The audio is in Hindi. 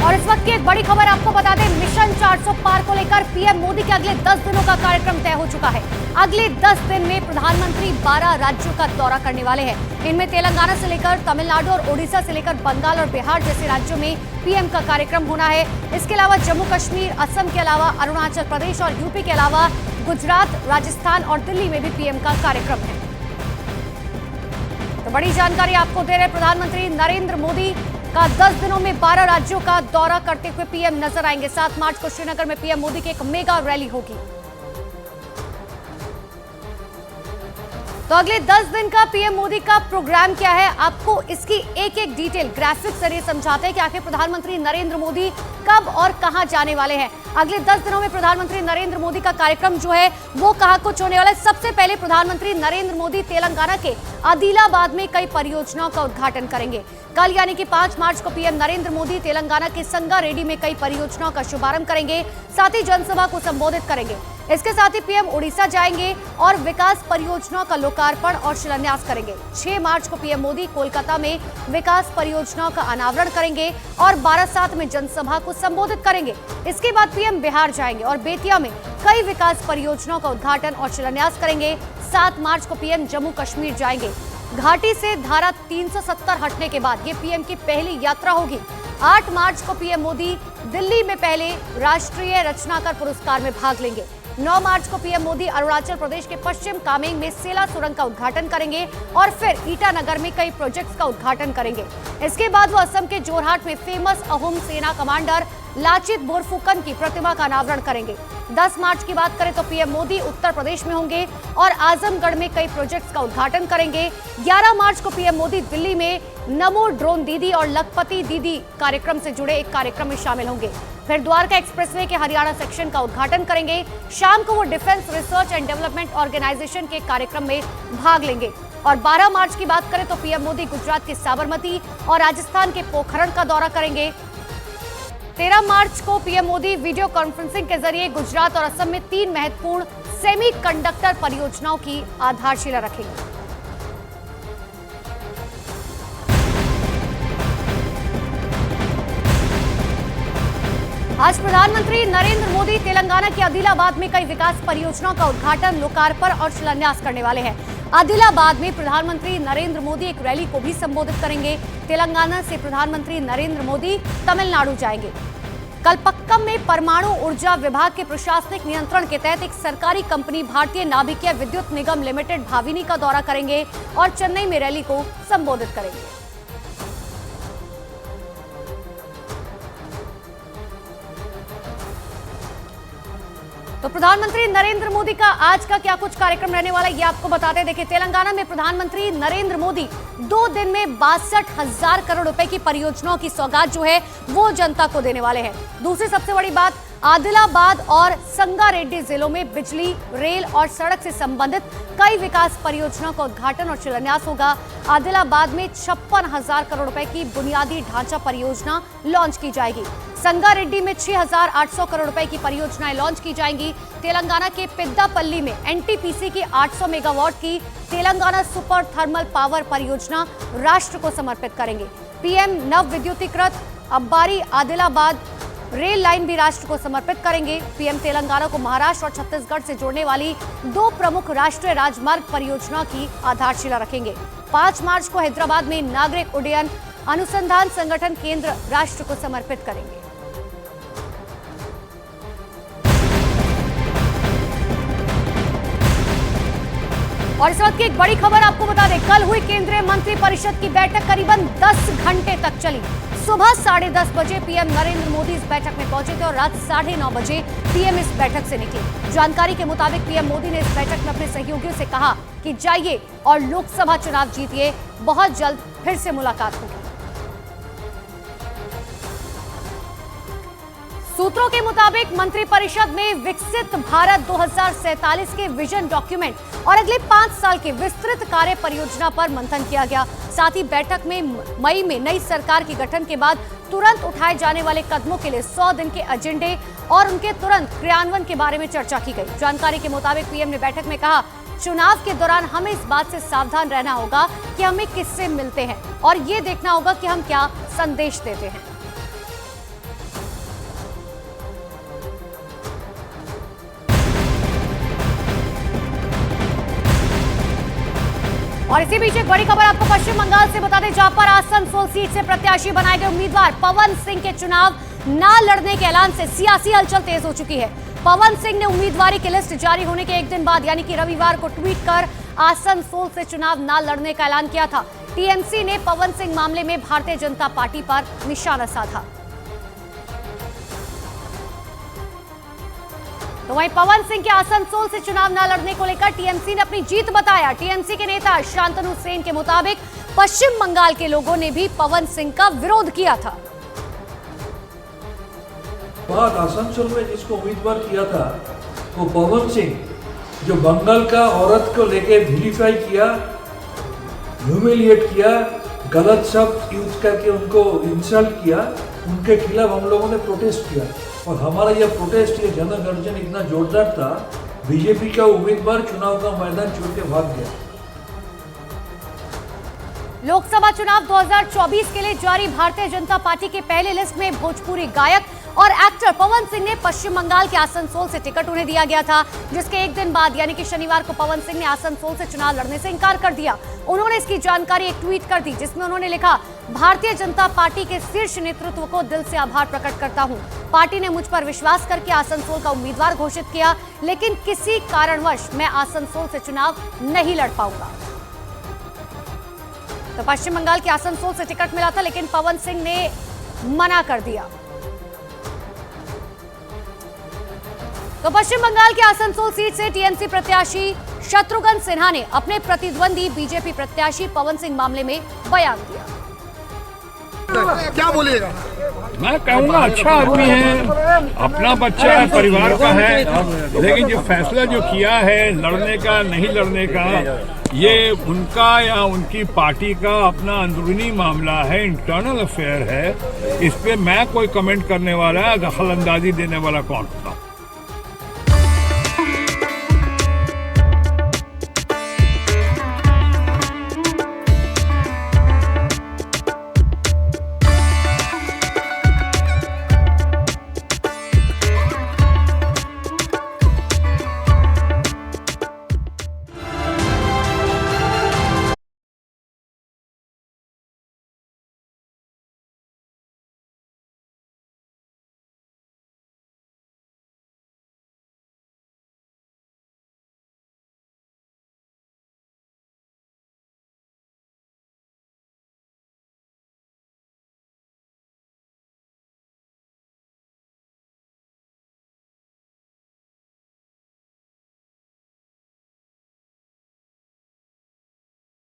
और इस वक्त की एक बड़ी खबर आपको बता दें, मिशन 400 पार को लेकर पीएम मोदी के अगले 10 दिनों का कार्यक्रम तय हो चुका है। अगले 10 दिन में प्रधानमंत्री 12 राज्यों का दौरा करने वाले हैं। इनमें तेलंगाना से लेकर तमिलनाडु और ओडिशा से लेकर बंगाल और बिहार जैसे राज्यों में पीएम का कार्यक्रम होना है। इसके अलावा जम्मू कश्मीर, असम के अलावा अरुणाचल प्रदेश और यूपी के अलावा गुजरात, राजस्थान और दिल्ली में भी पीएम का कार्यक्रम है। तो बड़ी जानकारी आपको दे रहे प्रधानमंत्री नरेंद्र मोदी का 10 दिनों में 12 राज्यों का दौरा करते हुए पीएम नजर आएंगे। 7 मार्च को श्रीनगर में पीएम मोदी की एक मेगा रैली होगी। तो अगले 10 दिन का पीएम मोदी का प्रोग्राम क्या है, आपको इसकी एक एक डिटेल ग्राफिक्स जरिए समझाते हैं कि आखिर प्रधानमंत्री नरेंद्र मोदी कब और कहां जाने वाले हैं। अगले 10 दिनों में प्रधानमंत्री नरेंद्र मोदी का कार्यक्रम जो है वो कहां कुछ होने वाला है। सबसे पहले प्रधानमंत्री नरेंद्र मोदी तेलंगाना के आदिलाबाद में कई परियोजनाओं का उद्घाटन करेंगे। कल यानी कि 5 मार्च को पीएम नरेंद्र मोदी तेलंगाना के संगारेड्डी में कई परियोजनाओं का शुभारंभ करेंगे, साथ ही जनसभा को संबोधित करेंगे। इसके साथ ही पीएम ओडिशा जाएंगे और विकास परियोजनाओं का लोकार्पण और शिलान्यास करेंगे। 6 मार्च को पीएम मोदी कोलकाता में विकास परियोजनाओं का अनावरण करेंगे और बारासात में जनसभा को संबोधित करेंगे। इसके बाद पीएम बिहार जाएंगे और बेतिया में कई विकास परियोजनाओं का उद्घाटन और शिलान्यास करेंगे। 7 मार्च को पीएम जम्मू कश्मीर जाएंगे। घाटी से धारा 370 हटने के बाद ये पीएम की पहली यात्रा होगी। 8 मार्च को पीएम मोदी दिल्ली में पहले राष्ट्रीय रचनाकार पुरस्कार में भाग लेंगे। 9 मार्च को पीएम मोदी अरुणाचल प्रदेश के पश्चिम कामेंग में सेला सुरंग का उद्घाटन करेंगे और फिर ईटानगर में कई प्रोजेक्ट्स का उद्घाटन करेंगे। इसके बाद वो असम के जोरहाट में फेमस अहोम सेना कमांडर लाचित बोरफुकन की प्रतिमा का अनावरण करेंगे। 10 मार्च की बात करें तो पीएम मोदी उत्तर प्रदेश में होंगे और आजमगढ़ में कई प्रोजेक्ट्स का उद्घाटन करेंगे। 11 मार्च को पीएम मोदी दिल्ली में नमो ड्रोन दीदी और लखपति दीदी कार्यक्रम से जुड़े एक कार्यक्रम में शामिल होंगे। फिर द्वारका एक्सप्रेसवे के हरियाणा सेक्शन का उद्घाटन करेंगे। शाम को वो defence research and development organisation के कार्यक्रम में भाग लेंगे। और 12 मार्च की बात करें तो पीएम मोदी गुजरात के साबरमती और राजस्थान के पोखरण का दौरा करेंगे। 13 मार्च को पीएम मोदी वीडियो कॉन्फ्रेंसिंग के जरिए गुजरात और असम में 3 महत्वपूर्ण सेमीकंडक्टर परियोजनाओं की आधारशिला रखेंगे। आज प्रधानमंत्री नरेंद्र मोदी तेलंगाना के आदिलाबाद में कई विकास परियोजनाओं का उद्घाटन, लोकार्पण और शिलान्यास करने वाले हैं। आदिलाबाद में प्रधानमंत्री नरेंद्र मोदी एक रैली को भी संबोधित करेंगे। तेलंगाना से प्रधानमंत्री नरेंद्र मोदी तमिलनाडु जाएंगे। कलपक्कम में परमाणु ऊर्जा विभाग के प्रशासनिक नियंत्रण के तहत एक सरकारी कंपनी भारतीय नाभिकीय विद्युत निगम लिमिटेड भाविनी का दौरा करेंगे और चेन्नई में रैली को संबोधित करेंगे। तो प्रधानमंत्री नरेंद्र मोदी का आज का क्या कुछ कार्यक्रम रहने वाला है, ये आपको बताते हैं। देखिए, तेलंगाना में प्रधानमंत्री नरेंद्र मोदी 2 दिन में 62,000 करोड़ रुपए की परियोजनाओं की सौगात जो है वो जनता को देने वाले हैं। दूसरी सबसे बड़ी बात, आदिलाबाद और संगारेड्डी जिलों में बिजली, रेल और सड़क से संबंधित कई विकास परियोजनाओं का उद्घाटन और शिलान्यास होगा। आदिलाबाद में 56,000 करोड़ रुपए की बुनियादी ढांचा परियोजना लॉन्च की जाएगी। संगारेड्डी में 6,800 करोड़ रुपए की परियोजनाएं लॉन्च की जाएंगी। तेलंगाना के पेद्दापल्ली में एनटीपीसी की 800 मेगावाट की तेलंगाना सुपर थर्मल पावर परियोजना राष्ट्र को समर्पित करेंगे। पीएम नव विद्युतीकृत अब्बारी आदिलाबाद रेल लाइन भी राष्ट्र को समर्पित करेंगे। पीएम तेलंगाना को महाराष्ट्र और छत्तीसगढ़ से जोड़ने वाली 2 प्रमुख राष्ट्रीय राजमार्ग परियोजनाओं की आधारशिला रखेंगे। 5 मार्च को हैदराबाद में नागरिक उड्डयन अनुसंधान संगठन केंद्र राष्ट्र को समर्पित करेंगे। और इस वक्त की एक बड़ी खबर आपको बता दें, कल हुई केंद्रीय मंत्रिपरिषद की बैठक करीबन 10 घंटे तक चली। सुबह 10:30 बजे पीएम नरेंद्र मोदी इस बैठक में पहुंचे थे और रात 9:30 बजे पीएम इस बैठक से निकले। जानकारी के मुताबिक पीएम मोदी ने इस बैठक में अपने सहयोगियों से कहा कि जाइए और लोकसभा चुनाव जीतिए, बहुत जल्द फिर से मुलाकात होगी। सूत्रों के मुताबिक मंत्रिपरिषद में विकसित भारत 2047 के विजन डॉक्यूमेंट और अगले 5 साल के विस्तृत कार्य परियोजना पर मंथन किया गया। साथ ही बैठक में मई में नई सरकार के गठन के बाद तुरंत उठाए जाने वाले कदमों के लिए 100 दिन के एजेंडे और उनके तुरंत क्रियान्वयन के बारे में चर्चा की गई। जानकारी के मुताबिक पीएम ने बैठक में कहा, चुनाव के दौरान हमें इस बात से सावधान रहना होगा कि हमें किससे मिलते हैं और ये देखना होगा कि हम क्या संदेश देते हैं। और इसी बीच एक बड़ी खबर आपको पश्चिम बंगाल से बता दें, जहां पर आसनसोल सीट से प्रत्याशी बनाए गए उम्मीदवार पवन सिंह के चुनाव न लड़ने के ऐलान से सियासी हलचल तेज हो चुकी है। पवन सिंह ने उम्मीदवारी की लिस्ट जारी होने के एक दिन बाद यानी कि रविवार को ट्वीट कर आसनसोल से चुनाव न लड़ने का ऐलान किया था। टीएमसी ने पवन सिंह मामले में भारतीय जनता पार्टी पर निशाना साधा। तो वहीं पवन सिंह के आसनसोल से चुनाव न लड़ने को लेकर टीएमसी ने अपनी जीत बताया। टीएमसी के नेता शांतनु सेन के मुताबिक पश्चिम बंगाल के लोगों ने भी पवन सिंह का विरोध किया था। बात आसनसोल में जिसको उम्मीदवार किया था वो पवन सिंह, जो बंगाल का औरत को लेके विलिफाई किया, ह्यूमिलिएट किया, गलत शब्द यूज करके उनको इंसल्ट किया, उनके खिलाफ हम लोगों ने प्रोटेस्ट किया। और हमारा यह प्रोटेस्ट, ये जनगर्जन इतना जोरदार था, बीजेपी का उम्मीदवार चुनाव का मैदान छोड़ के भाग गया। लोकसभा चुनाव 2024 के लिए जारी भारतीय जनता पार्टी के पहले लिस्ट में भोजपुरी गायक और एक्टर पवन सिंह ने पश्चिम बंगाल के आसनसोल से टिकट उन्हें दिया गया था, जिसके एक दिन बाद यानी कि शनिवार को पवन सिंह ने आसनसोल से चुनाव लड़ने से इनकार कर दिया। उन्होंने इसकी जानकारी एक ट्वीट कर दी, जिसमें उन्होंने लिखा, भारतीय जनता पार्टी के शीर्ष नेतृत्व को दिल से आभार प्रकट करता हूं। पार्टी ने मुझ पर विश्वास करके आसनसोल का उम्मीदवार घोषित किया, लेकिन किसी कारणवश मैं आसनसोल से चुनाव नहीं लड़ पाऊंगा। तो पश्चिम बंगाल के आसनसोल से टिकट मिला था, लेकिन पवन सिंह ने मना कर दिया। तो पश्चिम बंगाल के आसनसोल सीट से टीएमसी प्रत्याशी शत्रुघ्न सिन्हा ने अपने प्रतिद्वंदी बीजेपी प्रत्याशी पवन सिंह मामले में बयान दिया। क्या बोलिएगा? मैं कहूँगा अच्छा आदमी है, अपना बच्चा है, परिवार का है, लेकिन जो फैसला जो किया है लड़ने का नहीं लड़ने का, ये उनका या उनकी पार्टी का अपना अंदरूनी मामला है, इंटरनल अफेयर है। इस पे मैं कोई कमेंट करने वाला, दखल अंदाजी देने वाला कौन होता?